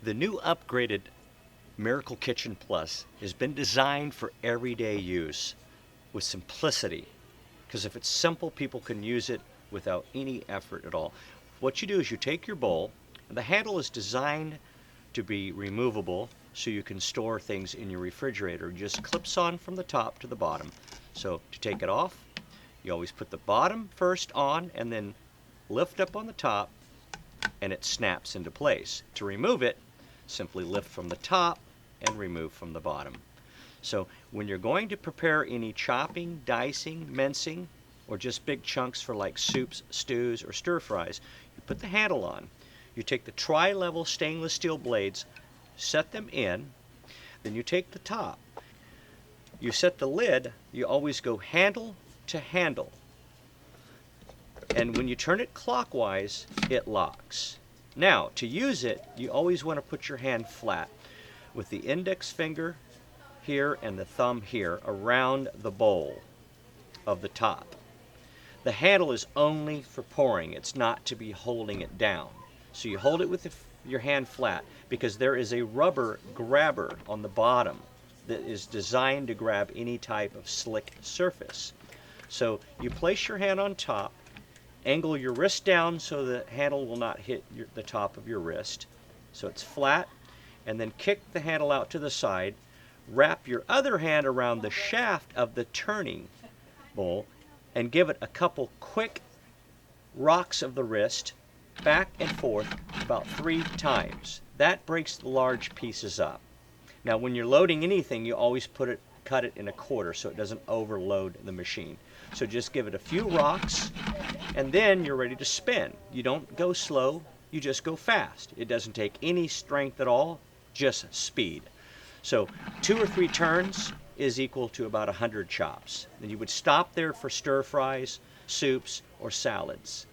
The new upgraded Miracle Kitchen Plus has been designed for everyday use with simplicity. Because if it's simple, people can use it without any effort at all. What you do is you take your bowl, and the handle is designed to be removable so you can store things in your refrigerator. It just clips on from the top to the bottom. So to take it off, you always put the bottom first on and then lift up on the top and it snaps into place. To remove it, simply lift from the top and remove from the bottom. So when you're going to prepare any chopping, dicing, mincing, or just big chunks for like soups, stews, or stir fries, you put the handle on. You take the tri-level stainless steel blades, set them in, then you take the top. You set the lid, you always go handle to handle. And when you turn it clockwise, it locks. Now, to use it, you always want to put your hand flat with the index finger here and the thumb here around the bowl of the top. The handle is only for pouring. It's not to be holding it down. So you hold it with your hand flat because there is a rubber grabber on the bottom that is designed to grab any type of slick surface. So you place your hand on top, angle your wrist down so the handle will not hit the top of your wrist. So it's flat, and then kick the handle out to the side. Wrap your other hand around the shaft of the turning bowl and give it a couple quick rocks of the wrist back and forth about 3 times. That breaks the large pieces up. Now when you're loading anything, you always cut it in a quarter so it doesn't overload the machine. So just give it a few rocks and then you're ready to spin. You don't go slow, you just go fast. It doesn't take any strength at all, just speed. So 2 or 3 turns is equal to about 100 chops. And you would stop there for stir fries, soups, or salads.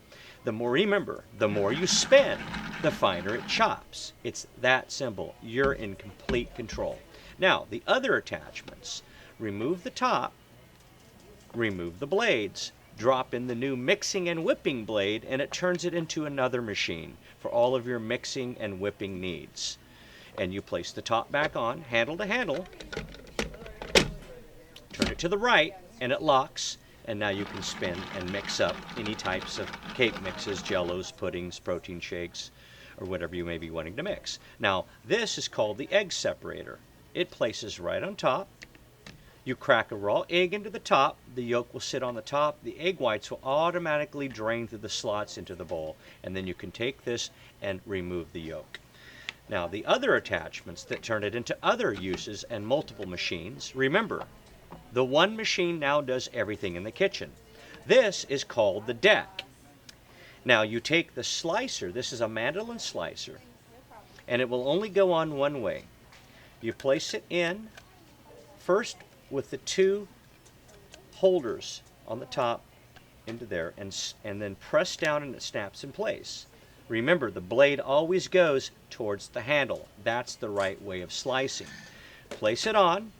Remember, the more you spin, the finer it chops. It's that simple. You're in complete control. Now, the other attachments, remove the top, remove the blades, drop in the new mixing and whipping blade, and it turns it into another machine for all of your mixing and whipping needs. And you place the top back on, handle to handle, turn it to the right, and it locks. And now you can spin and mix up any types of cake mixes, jellos, puddings, protein shakes, or whatever you may be wanting to mix. Now, this is called the egg separator. It places right on top. You crack a raw egg into the top. The yolk will sit on the top. The egg whites will automatically drain through the slots into the bowl. And then you can take this and remove the yolk. Now, the other attachments that turn it into other uses and multiple machines, remember, the one machine now does everything in the kitchen. This is called the deck. Now you take the slicer, this is a mandolin slicer, and it will only go on one way. You place it in first with the 2 holders on the top into there, and then press down and it snaps in place. Remember, the blade always goes towards the handle. That's the right way of slicing. Place it on,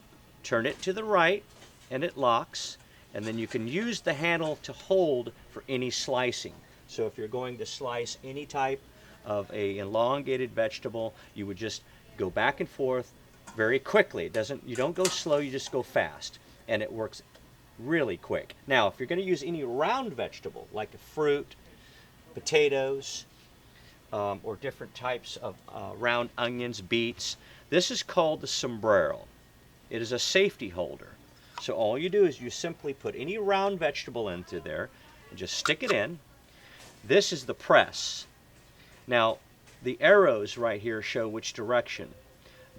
turn it to the right, and it locks, and then you can use the handle to hold for any slicing. So if you're going to slice any type of a elongated vegetable, you would just go back and forth very quickly. You don't go slow, you just go fast, and it works really quick. Now, if you're going to use any round vegetable, like a fruit, potatoes, or different types of round onions, beets, this is called the sombrero. It is a safety holder. So all you do is you simply put any round vegetable into there and just stick it in. This is the press. Now, the arrows right here show which direction.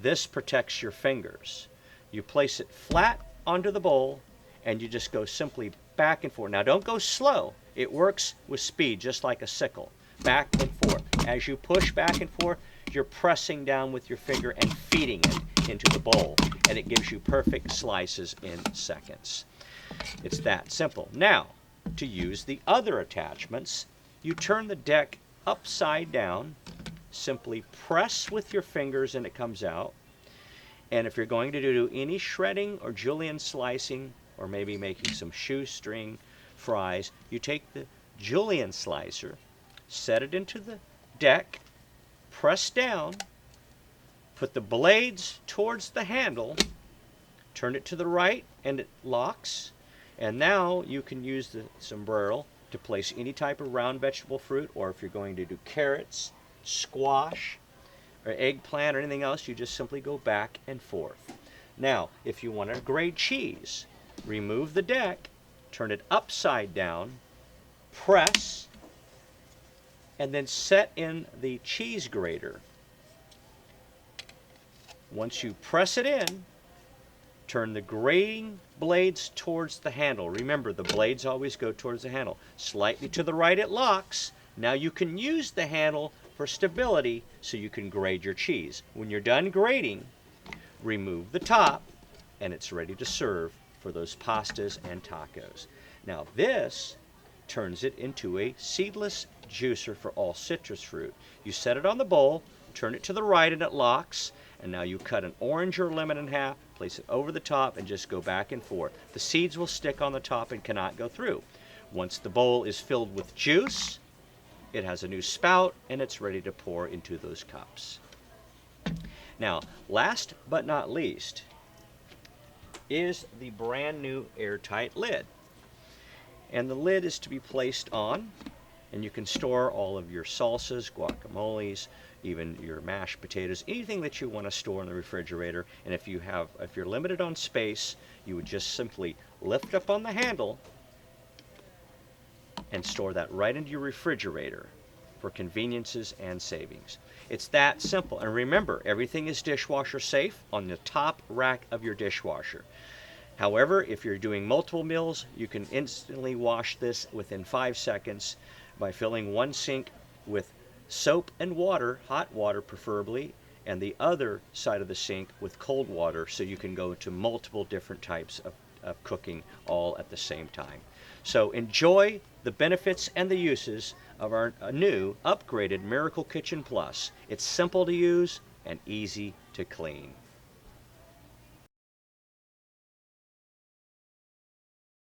This protects your fingers. You place it flat onto the bowl and you just go simply back and forth. Now, don't go slow. It works with speed, just like a sickle. Back and forth. As you push back and forth, you're pressing down with your finger and feeding it into the bowl, and it gives you perfect slices in seconds. It's that simple. Now, to use the other attachments, you turn the deck upside down, simply press with your fingers and it comes out. And if you're going to do any shredding or julienne slicing, or maybe making some shoestring fries, you take the julienne slicer, set it into the deck, press down, Put the blades towards the handle, turn it to the right, and it locks. And now you can use the sombrero to place any type of round vegetable fruit, or if you're going to do carrots, squash, or eggplant, or anything else, you just simply go back and forth. Now, if you want to grate cheese, remove the deck, turn it upside down, press, and then set in the cheese grater. Once you press it in, turn the grating blades towards the handle. Remember, the blades always go towards the handle. Slightly to the right it locks. Now you can use the handle for stability so you can grate your cheese. When you're done grating, remove the top and it's ready to serve for those pastas and tacos. Now this turns it into a seedless juicer for all citrus fruit. You set it on the bowl, turn it to the right and it locks, and now you cut an orange or lemon in half, place it over the top, and just go back and forth. The seeds will stick on the top and cannot go through. Once the bowl is filled with juice, it has a new spout and it's ready to pour into those cups. Now, last but not least is the brand new airtight lid. And the lid is to be placed on, and you can store all of your salsas, guacamoles, even your mashed potatoes, anything that you want to store in the refrigerator. And if you're limited on space, you would just simply lift up on the handle and store that right into your refrigerator for conveniences and savings. It's that simple. And remember, everything is dishwasher safe on the top rack of your dishwasher. However, if you're doing multiple meals, you can instantly wash this within 5 seconds by filling one sink with soap and water, hot water preferably, and the other side of the sink with cold water, so you can go to multiple different types of cooking all at the same time. So enjoy the benefits and the uses of our new upgraded Miracle Kitchen Plus. It's simple to use and easy to clean.